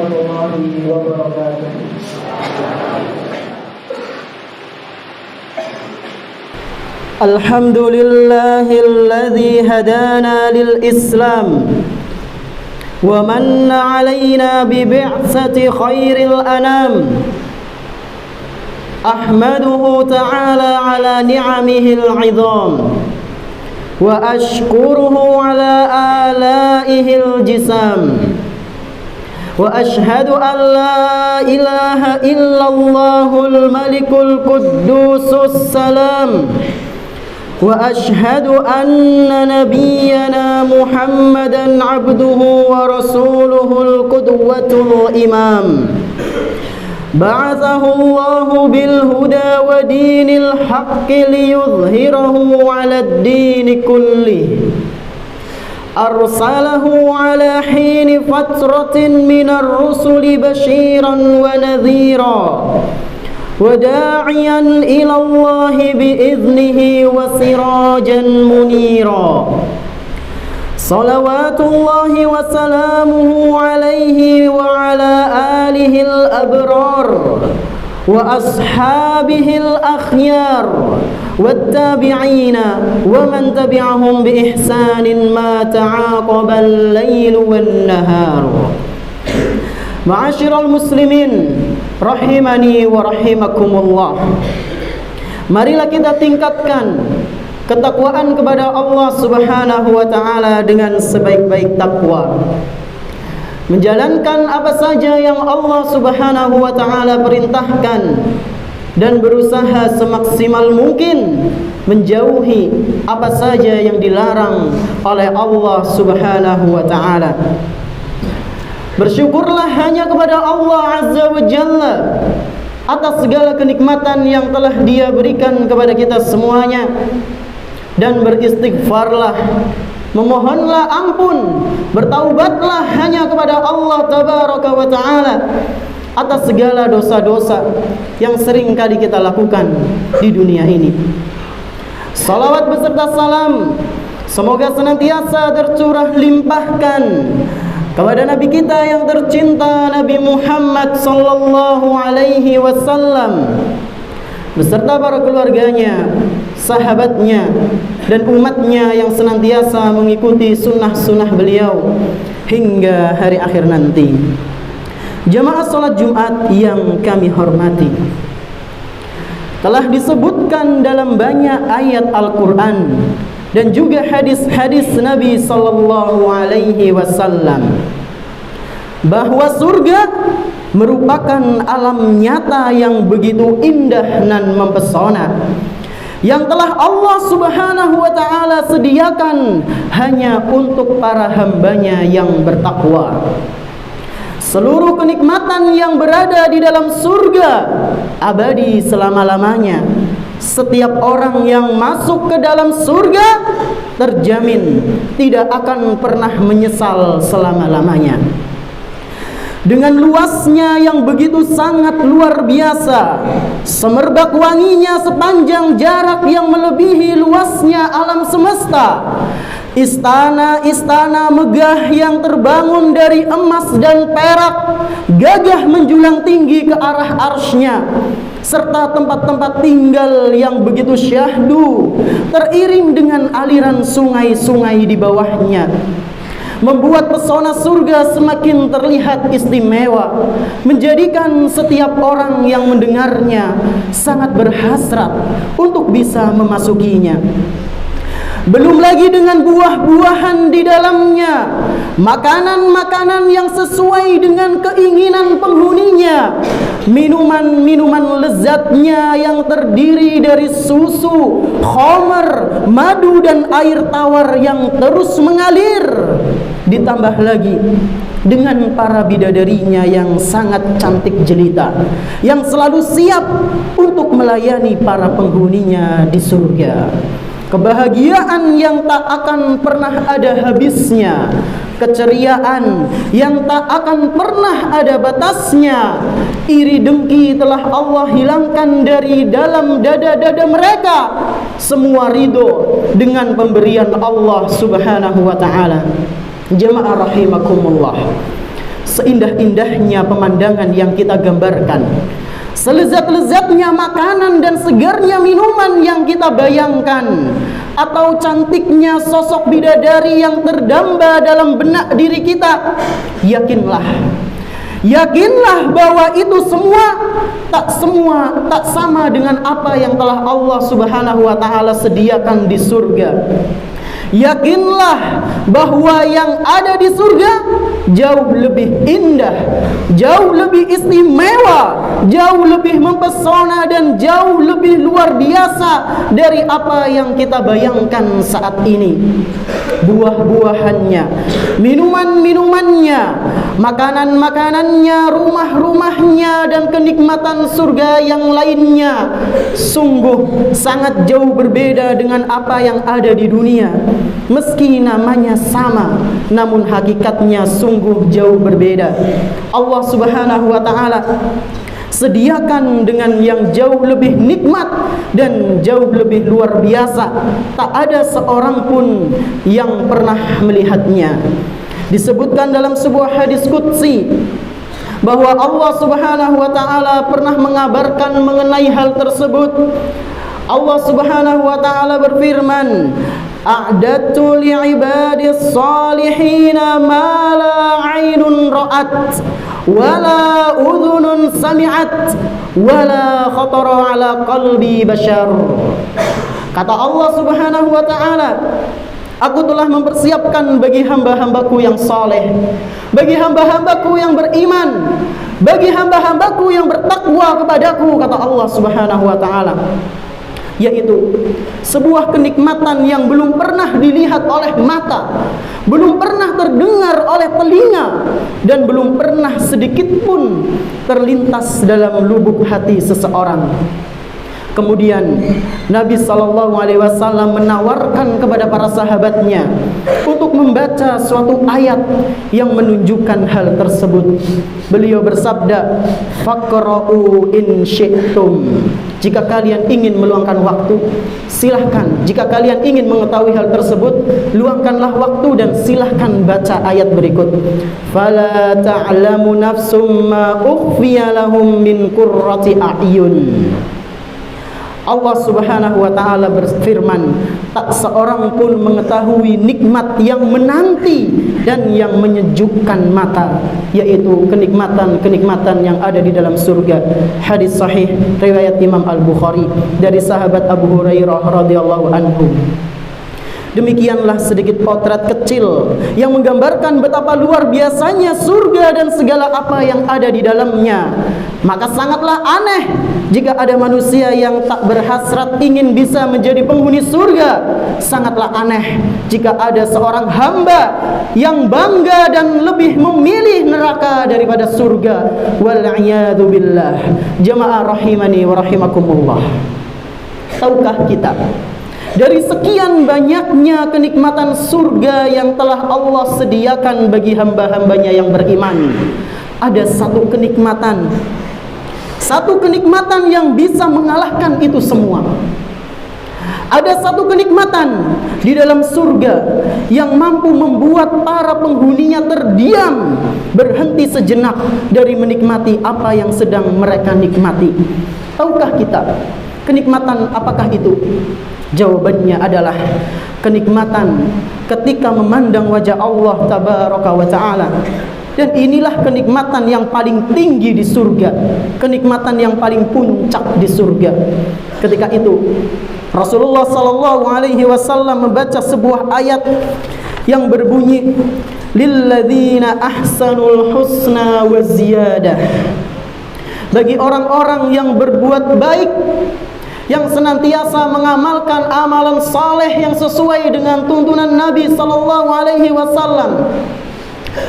الله وبركاته. الحمد لله الذي هدانا للإسلام ومن علينا ببعثة خير الأنام. أحمده تعالى على نعمه العظام وأشكره على آلائه الجسام، وأشهد أن لا إله إلا الله الملك القدوس السلام، وأشهد أن نبينا محمدا عبده ورسوله القدوة الإمام. بعثه الله بالهدى ودين الحق ليظهره على الدين كله. أرسله على حين فترة من الرسل بشيرا ونذيرا وداعيا إلى الله بإذنه وسراجا منيرا. صلوات الله وسلامه عليه وعلى آله الأبرار وأصحابه الأخيار والتابعين ومن تبعهم بإحسان ما تعاقب الليل والنهار. معاشر المسlimin rahimani wa rahimakumullah. Marilah kita tingkatkan ketakwaan kepada Allah Subhanahu wa taala dengan sebaik-baik takwa. Menjalankan apa saja yang Allah Subhanahu wa taala perintahkan dan berusaha semaksimal mungkin menjauhi apa saja yang dilarang oleh Allah Subhanahu wa taala. Bersyukurlah hanya kepada Allah Azza wa Jalla atas segala kenikmatan yang telah Dia berikan kepada kita semuanya, dan beristighfarlah, memohonlah ampun, bertaubatlah hanya kepada Allah Tabaraka wa Ta'ala atas segala dosa-dosa yang sering kali kita lakukan di dunia ini. Salawat beserta salam semoga senantiasa tercurah limpahkan kepada Nabi kita yang tercinta, Nabi Muhammad sallallahu alaihi wasallam, beserta para keluarganya, sahabatnya, dan umatnya yang senantiasa mengikuti sunnah-sunnah beliau hingga hari akhir nanti. Jamaah salat Jumat yang kami hormati, telah disebutkan dalam banyak ayat Al-Quran dan juga hadis-hadis Nabi sallallahu alaihi wasallam bahwa surga merupakan alam nyata yang begitu indah dan mempesona, yang telah Allah Subhanahu wa taala sediakan hanya untuk para hambanya yang bertakwa. Seluruh kenikmatan yang berada di dalam surga abadi selama-lamanya. Setiap orang yang masuk ke dalam surga terjamin tidak akan pernah menyesal selama-lamanya. Dengan luasnya yang begitu sangat luar biasa, semerbak wanginya sepanjang jarak yang melebihi luasnya alam semesta, istana-istana megah yang terbangun dari emas dan perak gagah menjulang tinggi ke arah arsy-Nya, serta tempat-tempat tinggal yang begitu syahdu teriring dengan aliran sungai-sungai di bawahnya, membuat pesona surga semakin terlihat istimewa, menjadikan setiap orang yang mendengarnya sangat berhasrat untuk bisa memasukinya. Belum lagi dengan buah-buahan di dalamnya, makanan-makanan yang sesuai dengan keinginan penghuninya, minuman-minuman lezatnya yang terdiri dari susu, khamar, madu, dan air tawar yang terus mengalir. Ditambah lagi dengan para bidadarinya yang sangat cantik jelita, yang selalu siap untuk melayani para penghuninya di surga. Kebahagiaan yang tak akan pernah ada habisnya, keceriaan yang tak akan pernah ada batasnya. Iri dengki telah Allah hilangkan dari dalam dada-dada mereka. Semua ridho dengan pemberian Allah Subhanahu wa ta'ala. Jamaah rahimakumullah, seindah-indahnya pemandangan yang kita gambarkan, selezat-lezatnya makanan dan segarnya minuman yang kita bayangkan, atau cantiknya sosok bidadari yang terdamba dalam benak diri kita, yakinlah bahwa itu tak sama dengan apa yang telah Allah Subhanahu wa taala sediakan di surga. Yakinlah bahwa yang ada di surga jauh lebih indah, jauh lebih istimewa, jauh lebih mempesona, dan jauh lebih luar biasa dari apa yang kita bayangkan saat ini. Buah-buahannya, minuman-minumannya, makanan-makanannya, rumah-rumahnya, dan kenikmatan surga yang lainnya sungguh sangat jauh berbeda dengan apa yang ada di dunia. Meski namanya sama, namun hakikatnya sungguh jauh berbeda. Allah Subhanahu wa taala sediakan dengan yang jauh lebih nikmat dan jauh lebih luar biasa. Tak ada seorang pun yang pernah melihatnya. Disebutkan dalam sebuah hadis qudsi bahwa Allah Subhanahu wa taala pernah mengabarkan mengenai hal tersebut. Allah Subhanahu wa taala berfirman, "A'dadtu li'ibadis salihina ma la 'ainun ra'at wa la udhunun sami'at wa la khatara 'ala qalbi bashar." Kata Allah Subhanahu wa taala, aku telah mempersiapkan bagi hamba-hambaku yang saleh, bagi hamba-hambaku yang beriman, bagi hamba-hambaku yang bertakwa kepadaku, kata Allah Subhanahu wa taala, yaitu sebuah kenikmatan yang belum pernah dilihat oleh mata, belum pernah terdengar oleh telinga, dan belum pernah sedikit pun terlintas dalam lubuk hati seseorang. Kemudian Nabi SAW menawarkan kepada para sahabatnya untuk membaca suatu ayat yang menunjukkan hal tersebut. Beliau bersabda, "Faqra'u in syi'tum." Jika kalian ingin meluangkan waktu, silahkan. Jika kalian ingin mengetahui hal tersebut, luangkanlah waktu dan silahkan baca ayat berikut. "Fala ta'lamu nafsum ma ukhfiya lahum min qurrati a'yun." Allah Subhanahu wa taala berfirman, tak seorang pun mengetahui nikmat yang menanti dan yang menyejukkan mata, yaitu kenikmatan-kenikmatan yang ada di dalam surga. Hadis sahih riwayat Imam Al-Bukhari dari sahabat Abu Hurairah radhiyallahu anhu. Demikianlah sedikit potret kecil yang menggambarkan betapa luar biasanya surga dan segala apa yang ada di dalamnya. Maka sangatlah aneh jika ada manusia yang tak berhasrat ingin bisa menjadi penghuni surga. Sangatlah aneh jika ada seorang hamba yang bangga dan lebih memilih neraka daripada surga. Wal'iyadu billah. Jamaah rahimani wa rahimakumullah. Tahukah kita, dari sekian banyaknya kenikmatan surga yang telah Allah sediakan bagi hamba-hambanya yang beriman, ada satu kenikmatan yang bisa mengalahkan itu semua. Ada satu kenikmatan di dalam surga yang mampu membuat para penghuninya terdiam, berhenti sejenak dari menikmati apa yang sedang mereka nikmati. Tahukah kita kenikmatan apakah itu? Jawabannya adalah kenikmatan ketika memandang wajah Allah Tabaraka wa Ta'ala. Dan inilah kenikmatan yang paling tinggi di surga, kenikmatan yang paling puncak di surga. Ketika itu Rasulullah SAW membaca sebuah ayat yang berbunyi, lilladzina ahsanul husna wa ziyadah. Bagi orang-orang yang berbuat baik, yang senantiasa mengamalkan amalan saleh yang sesuai dengan tuntunan Nabi SAW,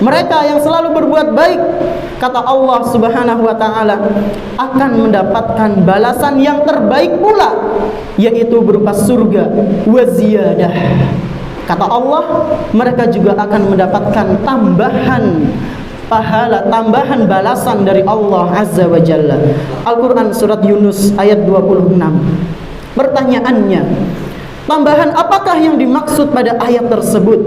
mereka yang selalu berbuat baik, kata Allah Subhanahu wa taala, akan mendapatkan balasan yang terbaik pula, yaitu berupa surga wa ziyadah. Kata Allah, mereka juga akan mendapatkan tambahan pahala, tambahan balasan dari Allah Azza wa Jalla. Al-Quran surat Yunus ayat 26. Pertanyaannya, Tambahan apakah yang dimaksud pada ayat tersebut?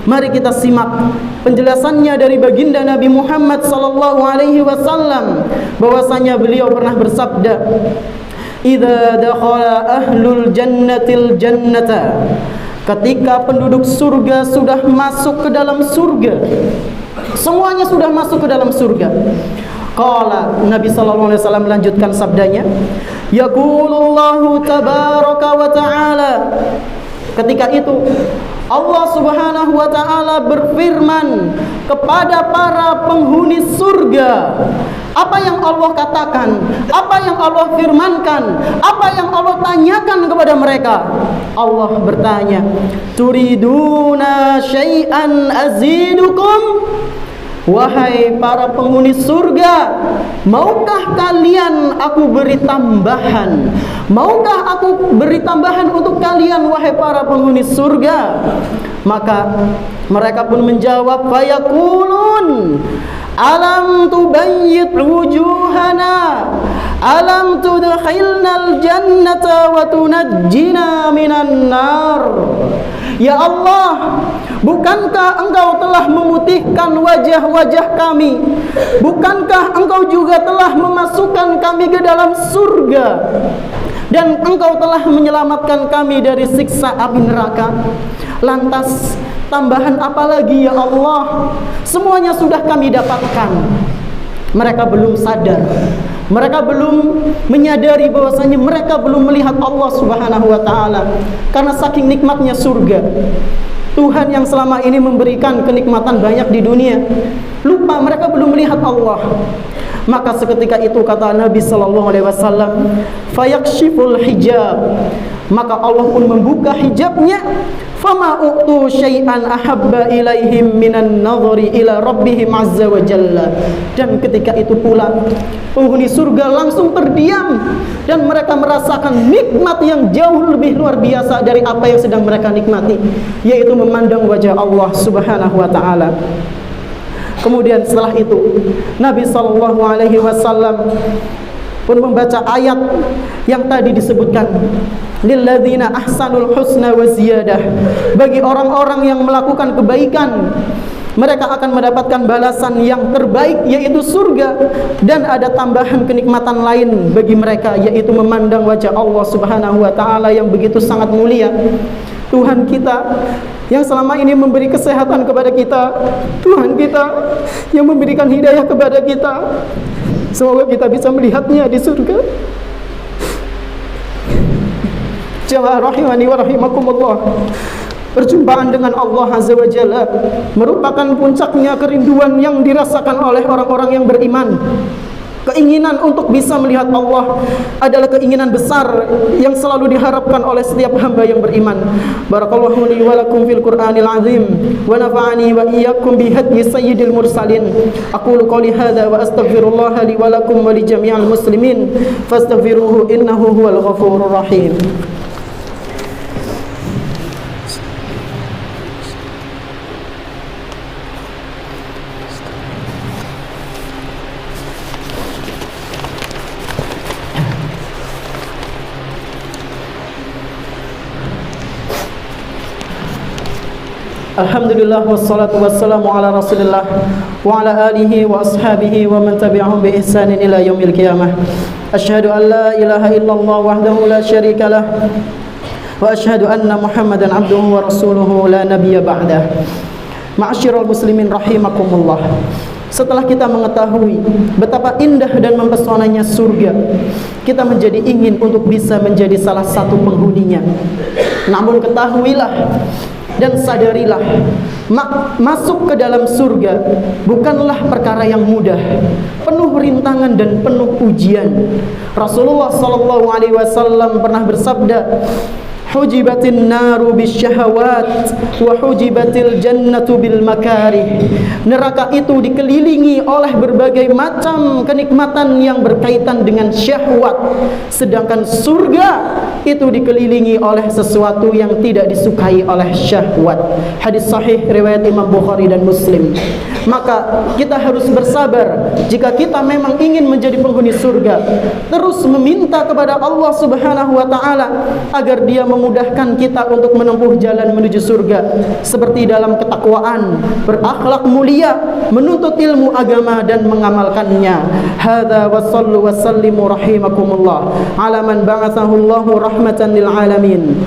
Mari kita simak penjelasannya dari baginda Nabi Muhammad sallallahu alaihi wasallam, bahwasanya beliau pernah bersabda, "Idza dakhala ahlul jannatil jannata," ketika penduduk surga sudah masuk ke dalam surga, semuanya sudah masuk ke dalam surga. Qala, Nabi sallallahu alaihi wasallam melanjutkan sabdanya, yaqulullahu tabaraka wa ta'ala, ketika itu Allah Subhanahu wa ta'ala berfirman kepada para penghuni surga. Apa yang Allah katakan, apa yang Allah firmankan, apa yang Allah tanyakan kepada mereka? Allah bertanya, turiduna syai'an azidukum? Wahai para penghuni surga, maukah kalian aku beri tambahan? Maukah aku beri tambahan untuk kalian, wahai para penghuni surga? Maka mereka pun menjawab, fayaqulun, alam tubayyit wujuhana, alam tudkhilnal jannata wa tunajjina minan nar. Ya Allah, bukankah Engkau telah memutihkan wajah-wajah kami? Bukankah Engkau juga telah memasukkan kami ke dalam surga? Dan Engkau telah menyelamatkan kami dari siksa api neraka. Lantas tambahan apa lagi ya Allah? Semuanya sudah kami dapatkan. Mereka belum sadar, mereka belum menyadari bahwasanya mereka belum melihat Allah Subhanahu wa ta'ala. Karena saking nikmatnya surga, Tuhan yang selama ini memberikan kenikmatan banyak di dunia, lupa mereka belum melihat Allah. Maka seketika itu kata Nabi sallallahu alaihi wasallam, fayakshiful hijab, maka Allah pun membuka hijabnya. Fama u'tu syai'an ahabba ilaihim minan nadhari ila rabbihim azza wa jalla. Dan ketika itu pula penghuni surga langsung terdiam, dan mereka merasakan nikmat yang jauh lebih luar biasa dari apa yang sedang mereka nikmati, yaitu memandang wajah Allah Subhanahu wa ta'ala. Kemudian setelah itu Nabi sallallahu alaihi wasallam pun membaca ayat yang tadi disebutkan, lilladzina ahsanul husna wa ziyadah, bagi orang-orang yang melakukan kebaikan mereka akan mendapatkan balasan yang terbaik, yaitu surga, dan ada tambahan kenikmatan lain bagi mereka, yaitu memandang wajah Allah Subhanahu wa ta'ala yang begitu sangat mulia. Tuhan kita yang selama ini memberi kesehatan kepada kita, Tuhan kita yang memberikan hidayah kepada kita, semoga kita bisa melihatnya di surga. Jamaah rahimani wa rahimakumullah, perjumpaan dengan Allah Azza wa Jalla merupakan puncaknya kerinduan yang dirasakan oleh orang-orang yang beriman. Keinginan untuk bisa melihat Allah adalah keinginan besar yang selalu diharapkan oleh setiap hamba yang beriman. Barakallahu li wa lakum fil Qur'anil azim wa nafa'ani wa iyyakum bi hadyi sayyidil mursalin. Aqulu qouli hadza wa astaghfirullah li wa lakum wa li jami'il muslimin fastaghfiruhu innahu huwal ghafurur rahim. Alhamdulillah wassalatu wassalamu ala Rasulillah wa ala alihi wa ashabihi wa man tabi'ahum bi ihsanin ila yaumil qiyamah. Asyhadu an la ilaha illallah wahdahu la syarika lah wa asyhadu anna Muhammadan abduhu wa rasuluhu la nabiyya ba'dah. Ma'asyiral muslimin rahimakumullah. Setelah kita mengetahui betapa indah dan mempesonanya surga, kita menjadi ingin untuk bisa menjadi salah satu penghuninya. Namun ketahuilah dan sadarilah, masuk ke dalam surga bukanlah perkara yang mudah, penuh rintangan dan penuh ujian. Rasulullah sallallahu alaihi wasallam pernah bersabda, hujibatin naru bisyahawat wa hujibatil jannatu bil makarih. Neraka itu dikelilingi oleh berbagai macam kenikmatan yang berkaitan dengan syahwat, sedangkan surga itu dikelilingi oleh sesuatu yang tidak disukai oleh syahwat. Hadis sahih riwayat Imam Bukhari dan Muslim. maka kita harus bersabar jika kita memang ingin menjadi penghuni surga. Terus meminta kepada Allah Subhanahu wa taala agar Dia memudahkan kita untuk menempuh jalan menuju surga, seperti dalam ketakwaan, berakhlak mulia, menuntut ilmu agama dan mengamalkannya. Hadza wa sallu wa sallimu rahimakumullah ala man ba'athahu Allahu rahmatan lil alamin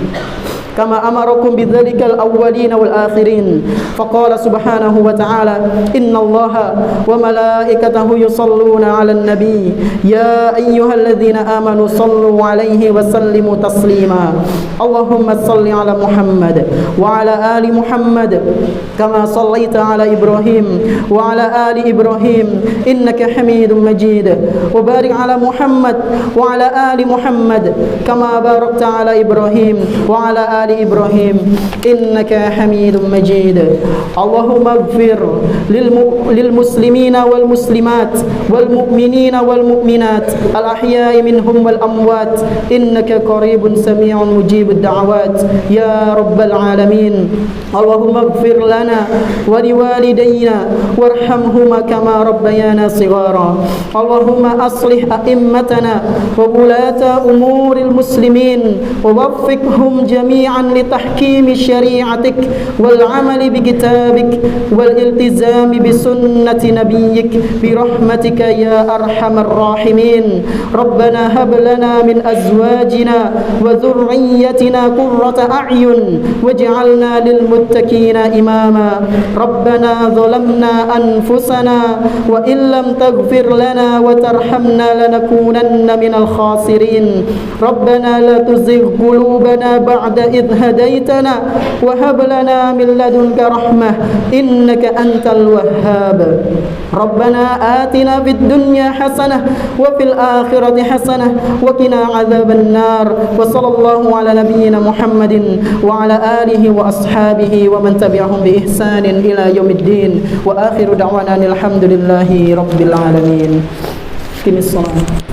kama amarakum bidzalika al-awwalin wal akhirin. Faqala subhanahu wa ta'ala innallaha wa malaikatahu yusalluna 'alan nabi ya ayyuhalladzina amanu sallu 'alaihi wa sallimu taslima. Allahumma salli 'ala Muhammad wa 'ala ali Muhammad kama sallaita 'ala Ibrahim wa 'ala ali Ibrahim innaka Hamidum Majid. Wa barik 'ala Muhammad wa 'ala ali Muhammad kama barakta 'ala Ibrahim wa 'ala إبراهيم إنك حميد مجيد. اللهم اغفر للمسلمين والمسلمات والمؤمنين والمؤمنات الأحياء منهم والأموات إنك قريب سميع مجيب الدعوات يا رب العالمين. اللهم اغفر لنا ولوالدينا وارحمهما كما ربيانا صغارا. اللهم أصلح أئمتنا وولاة أمور المسلمين ووفقهم جميعا لتحكيم شريعتك والعمل بكتابك والالتزام بسنة نبيك برحمتك يا أرحم الراحمين. ربنا هب لنا من أزواجنا وذريتنا قرة أعين واجعلنا للمتقين إماما. ربنا ظلمنا أنفسنا وإن لم تغفر لنا وترحمنا لنكونن من الخاسرين. ربنا لا تزغ قلوبنا بعد إذ هديتنا وهب لنا من لدنك رحمة إنك أنت الوهاب. ربنا آتنا في الدنيا حسنة وفي الآخرة حسنة وقنا عذاب النار. وصلى الله على نبينا محمد وعلى آله وأصحابه ومن تبعهم بإحسان إلى يوم الدين. وآخر دعوانا الحمد لله رب العالمين. قم الصلاة.